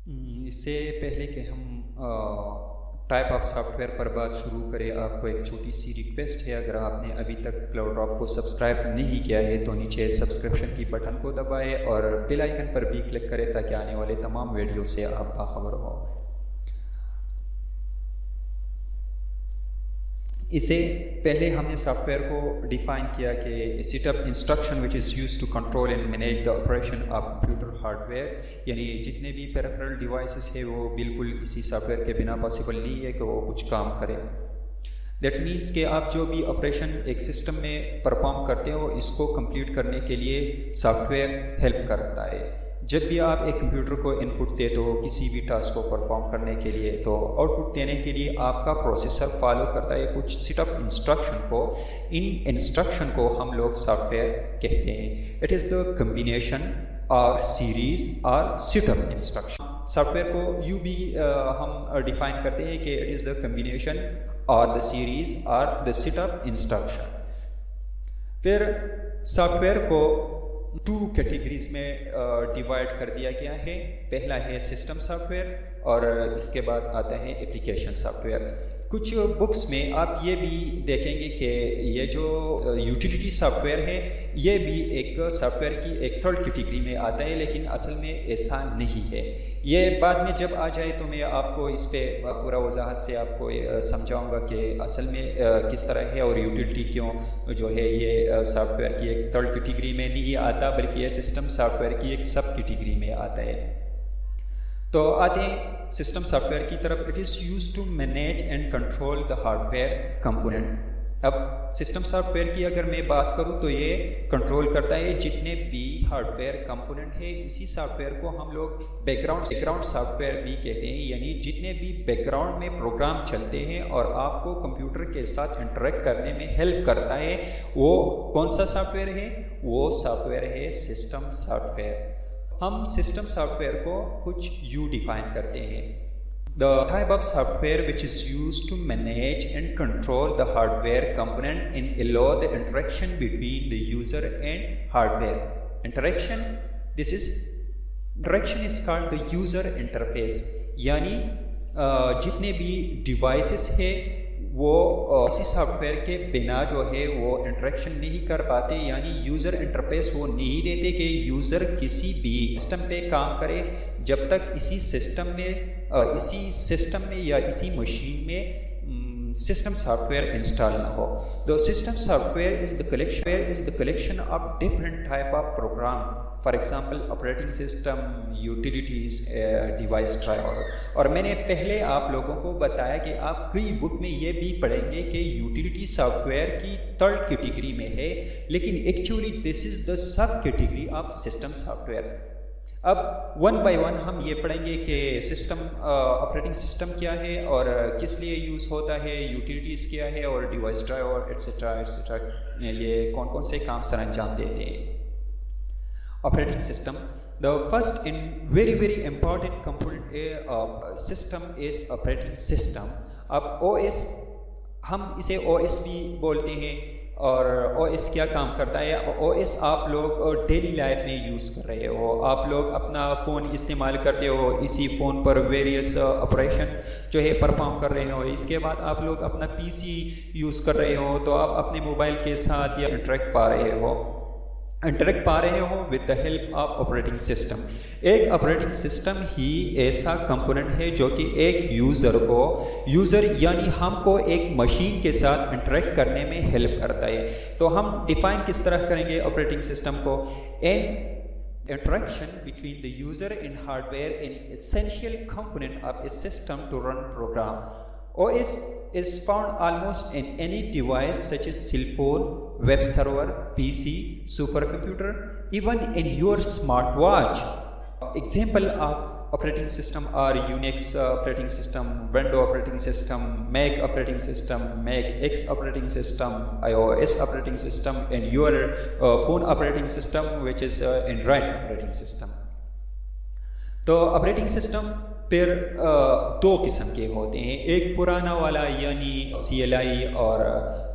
اس سے پہلے کہ ہم ٹائپ آف سافٹ ویئر پر بات شروع کریں، آپ کو ایک چھوٹی سی ریکویسٹ ہے. اگر آپ نے ابھی تک کلاؤڈ ڈراپ کو سبسکرائب نہیں کیا ہے تو نیچے سبسکرپشن کی بٹن کو دبائیں اور بیل آئیکن پر بھی کلک کریں تاکہ آنے والے تمام ویڈیو سے آپ باخبر ہوں. اس سے پہلے ہم نے سافٹ ویئر کو ڈیفائن کیا کہ set of instruction which is use to control and manage the operation of computer hardware. یعنی جتنے بھی پیریفرل ڈیوائسز ہیں وہ بالکل اسی سافٹ ویئر کے بنا پاسبل نہیں ہے کہ وہ کچھ کام کرے. دیٹ مینس کہ آپ جو بھی آپریشن ایک سسٹم میں پرفارم کرتے ہو اس کو کمپلیٹ کرنے کے لیے سافٹ ویئر ہیلپ کرتا ہے. جب بھی آپ ایک کمپیوٹر کو ان پٹ دیتے ہو کسی بھی ٹاسک کو پرفارم کرنے کے لیے تو آؤٹ پٹ دینے کے لیے آپ کا پروسیسر فالو کرتا ہے کچھ سیٹ اپ انسٹرکشن کو. ان انسٹرکشن کو ہم لوگ سافٹ ویئر کہتے ہیں. اٹ از دا کمبینیشن اور سیریز اور set of instruction. Software کو یوں بھی ہم ڈیفائن کرتے ہیں کہ اٹ از دا کمبینیشن اور دا سیریز اور دا سیٹ اپ انسٹرکشن. پھر سافٹ ویئر کو 2 کیٹیگریز میں ڈیوائڈ کر دیا گیا ہے. پہلا ہے سسٹم سافٹ ویئر اور اس کے بعد آتا ہے اپلیکیشن سافٹ ویئر. کچھ بکس میں آپ یہ بھی دیکھیں گے کہ یہ جو یوٹیلیٹی سافٹ ویئر ہے یہ بھی ایک سافٹ ویئر کی ایک تھرڈ کیٹیگری میں آتا ہے، لیکن اصل میں ایسا نہیں ہے. یہ بعد میں جب آ جائے تو میں آپ کو اس پہ پورا وضاحت سے آپ کو سمجھاؤں گا کہ اصل میں کس طرح ہے اور یوٹیلیٹی کیوں جو ہے یہ سافٹ ویئر کی ایک تھرڈ کیٹیگری میں نہیں آتا بلکہ یہ سسٹم سافٹ ویئر کی ایک سب کیٹیگری میں آتا ہے. تو آتے ہیں سسٹم سافٹ ویئر کی طرف. It is use to manage and control the hardware component. اب سسٹم سافٹ ویئر کی اگر میں بات کروں تو یہ کنٹرول کرتا ہے جتنے بھی ہارڈ ویئر کمپوننٹ ہے. اسی سافٹ ویئر کو ہم لوگ بیک گراؤنڈ سافٹ ویئر بھی کہتے ہیں. یعنی جتنے بھی بیک گراؤنڈ میں پروگرام چلتے ہیں اور آپ کو کمپیوٹر کے ساتھ انٹریکٹ کرنے میں ہیلپ کرتا ہے وہ کون سا سافٹ ویئر ہے؟ وہ سافٹ ویئر ہے سسٹم سافٹ ویئر. ہم سسٹم سافٹ ویئر کو کچھ یوں ڈیفائن کرتے ہیں. The type of software which is used to manage and control the hardware component and allow the interaction between the user and hardware. Interaction is called the user interface. یعنی جتنے بھی devices ہے وہ اسی soft where کے بنا جو ہے وہ انٹریکشن نہیں کر پاتے. یعنی یوزر انٹرفیس وہ نہیں دیتے کہ یوزر کسی بھی سسٹم پہ کام کرے جب تک اسی سسٹم میں یا اسی مشین میں سسٹم سافٹ ویئر انسٹال نہ ہو. The system software is the collection of different type of program. For example, operating system, utilities, device driver. اور میں نے پہلے آپ لوگوں کو بتایا کہ آپ کئی بک میں یہ بھی پڑھیں گے کہ یوٹیلیٹی سافٹ ویئر کی تھرڈ کیٹیگری میں ہے، لیکن actually this is the sub category of system soft where. اب 1 بائی 1 ہم یہ پڑھیں گے کہ سسٹم آپریٹنگ سسٹم کیا ہے اور کس لیے یوز ہوتا ہے، یوٹیلیٹیز کیا ہے اور ڈیوائس ڈرائیور ایٹسٹرا یہ کون کون سے کام سر انجام دیتے ہیں. Operating system. The first and very important component of system is operating system. اب OS ہم اسے OS بھی بولتے ہیں اور OS کیا کام کرتا ہے؟ OS آپ لوگ ڈیلی لائف میں یوز کر رہے ہو. آپ لوگ اپنا فون استعمال کرتے ہو، اسی فون پر ویریس آپریشن جو ہے پرفارم کر رہے ہو. اس کے بعد آپ لوگ اپنا PC یوز کر رہے ہو تو آپ اپنے موبائل کے ساتھ یا انٹریکٹ پا رہے ہو with the help of operating system. ایک آپریٹنگ سسٹم ہی ایسا کمپوننٹ ہے جو کہ ایک یوزر یعنی ہم کو ایک مشین کے ساتھ انٹریکٹ کرنے میں ہیلپ کرتا ہے. تو ہم ڈیفائن کس طرح کریں گے آپریٹنگ سسٹم کو؟ Interaction between the user and hardware an essential component of a system to run program. OS is found almost in any device such as cell phone, web server, PC, supercomputer, even in your smartwatch. Example of operating system are Unix operating system, Windows operating system, Mac operating system, Mac X operating system, iOS operating system, and your phone operating system which is Android operating system. تو operating system پھر 2 قسم کے ہوتے ہیں. ایک پرانا والا یعنی CLI اور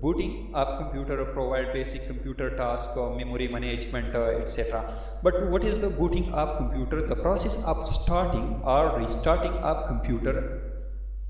Booting up computer provide basic computer task or memory management etc. But what is the booting up computer? The process of starting or restarting up computer,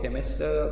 FMS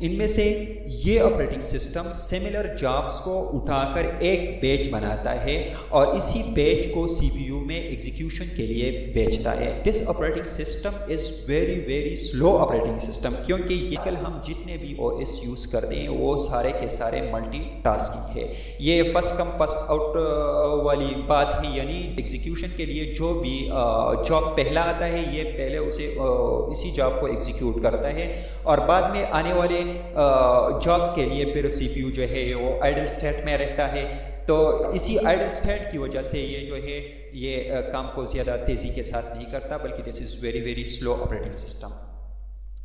ان میں سے یہ آپریٹنگ سسٹم سملر جابس کو اٹھا کر ایک page بناتا ہے اور اسی پیج کو سی پی یو میں ایگزیکیوشن کے لیے بیچتا ہے. This operating system is very slow operating system, کیونکہ یہ کل ہم جتنے بھی او ایس یوز کرتے ہیں وہ سارے کے سارے ملٹی ٹاسکنگ ہے. یہ فرسٹ کم فرسٹ آؤٹ والی بات ہے، یعنی ایگزیکیوشن کے لیے جو بھی جاب پہلا آتا ہے یہ پہلے اسے اسی جاب کو ایگزیکیوٹ کرتا ہے اور بعد میں آنے والے جابس کے لیے پھر سی پی یو جو ہے وہ آئیڈل اسٹیٹ میں رہتا ہے. تو اسی آئیڈل اسٹیٹ کی وجہ سے یہ جو ہے یہ کام کو زیادہ تیزی کے ساتھ نہیں کرتا، بلکہ this is very slow operating system.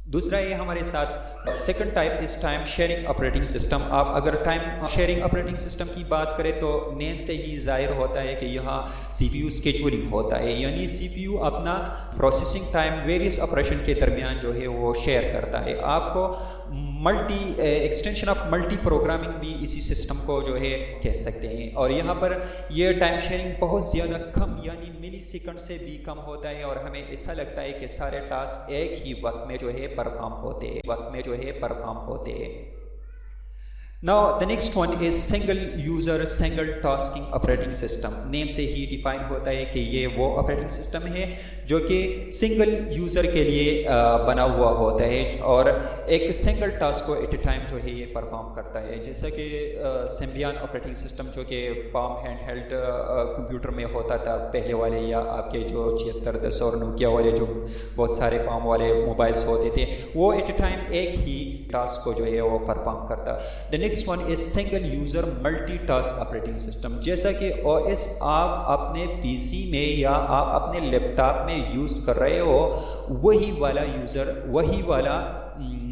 دوسرا یہ ہمارے ساتھ second type is time sharing operating system. آپ اگر ٹائم شیئرنگ آپریٹنگ سسٹم کی بات کریں تو نیم سے ہی ظاہر ہوتا ہے کہ یہاں سی پی یو اسکیجولنگ ہوتا ہے، یعنی سی پی یو اپنا پروسیسنگ ٹائم ویریس آپریشن کے درمیان جو ہے وہ شیئر کرتا ہے. آپ کو multi extension of multi programming بھی اسی سسٹم کو جو ہے کہہ سکتے ہیں. اور یہاں پر یہ ٹائم شیئرنگ بہت زیادہ کم یعنی ملی سیکنڈ سے بھی کم ہوتا ہے اور ہمیں ایسا لگتا ہے کہ سارے ٹاسک ایک ہی وقت میں جو ہے پرفارم ہوتے ہیں. Now the next one is single user single tasking operating system. نیم سے ہی ڈیفائن ہوتا ہے کہ یہ وہ آپریٹنگ سسٹم ہے جو کہ سنگل یوزر کے لیے بنا ہوا ہوتا ہے اور ایک سنگل ٹاسک کو ایٹ اے ٹائم جو ہے یہ پرفارم کرتا ہے. جیسا کہ سمبیان آپریٹنگ سسٹم جو کہ پام ہینڈ ہیلڈ کمپیوٹر میں ہوتا تھا پہلے والے، یا آپ کے جو 7610 اور نوکیا والے جو بہت سارے پام والے موبائلس ہوتے تھے، وہ ایٹ اے ٹائم ایک ہی ٹاسک کو جو ہے وہ پرفارم کرتا. Next one is single user multi task operating system. جیسا کہ او ایس آپ اپنے پی سی میں یا آپ اپنے لیپ ٹاپ میں یوز کر رہے ہو، وہی والا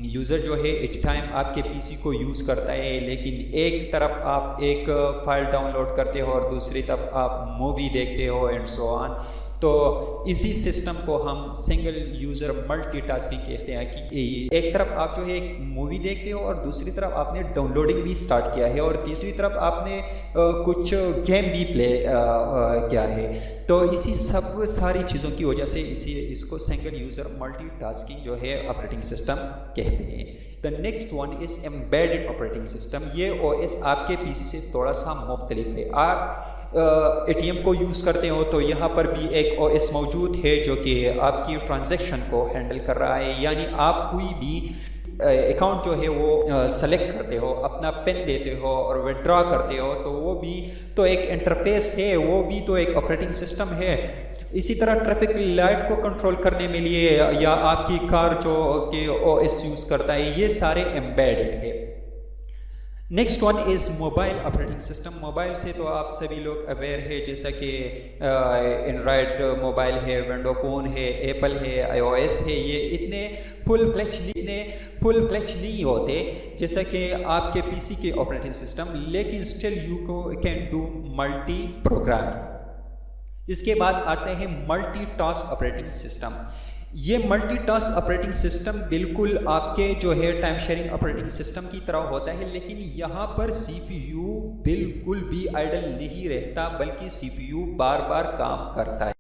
یوزر جو ہے ایٹ ٹائم آپ کے پی سی کو یوز کرتا ہے، لیکن ایک طرف آپ ایک فائل ڈاؤن لوڈ کرتے ہو اور دوسری طرف آپ مووی دیکھتے ہو اینڈ سو آن. تو اسی سسٹم کو ہم سنگل یوزر ملٹی ٹاسکنگ کہتے ہیں کہ ایک طرف آپ جو ہے ایک مووی دیکھتے ہو اور دوسری طرف آپ نے ڈاؤن لوڈنگ بھی سٹارٹ کیا ہے اور تیسری طرف آپ نے کچھ گیم بھی پلے کیا ہے. تو اسی سب ساری چیزوں کی وجہ سے اس کو سنگل یوزر ملٹی ٹاسکنگ جو ہے آپریٹنگ سسٹم کہتے ہیں. The next one is embedded operating system. یہ او ایس آپ کے پی سی سے تھوڑا سا مختلف ہے. آپ اے ٹی ایم کو یوز کرتے ہو تو یہاں پر بھی ایک او ایس موجود ہے جو کہ آپ کی ٹرانزیکشن کو ہینڈل کر رہا ہے، یعنی آپ کوئی بھی اکاؤنٹ جو ہے وہ سلیکٹ کرتے ہو، اپنا پن دیتے ہو اور وڈرا کرتے ہو تو وہ بھی تو ایک انٹرفیس ہے، وہ بھی تو ایک آپریٹنگ سسٹم ہے. اسی طرح ٹریفک لائٹ کو کنٹرول کرنے میں لیے یا آپ کی کار جو کہ او ایس یوز کرتا ہے، یہ سارے ایمبیڈڈ ہے. Next one is mobile operating system. Mobile سے تو آپ سبھی لوگ اویئر ہے، جیسا کہ اینڈرائڈ موبائل ہے، ونڈو فون ہے، ایپل ہے، آئی او ایس ہے. یہ اتنے فل فلیچ نہیں ہوتے جیسا کہ آپ کے پی سی کے آپریٹنگ سسٹم، لیکن still you can do multi programming. اس کے بعد آتے ہیں ملٹی ٹاسک آپریٹنگ سسٹم. یہ ملٹی ٹاسک آپریٹنگ سسٹم بالکل آپ کے جو ہے ٹائم شیئرنگ آپریٹنگ سسٹم کی طرح ہوتا ہے، لیکن یہاں پر سی پی یو بالکل بھی آئیڈل نہیں رہتا، بلکہ سی پی یو بار بار کام کرتا ہے.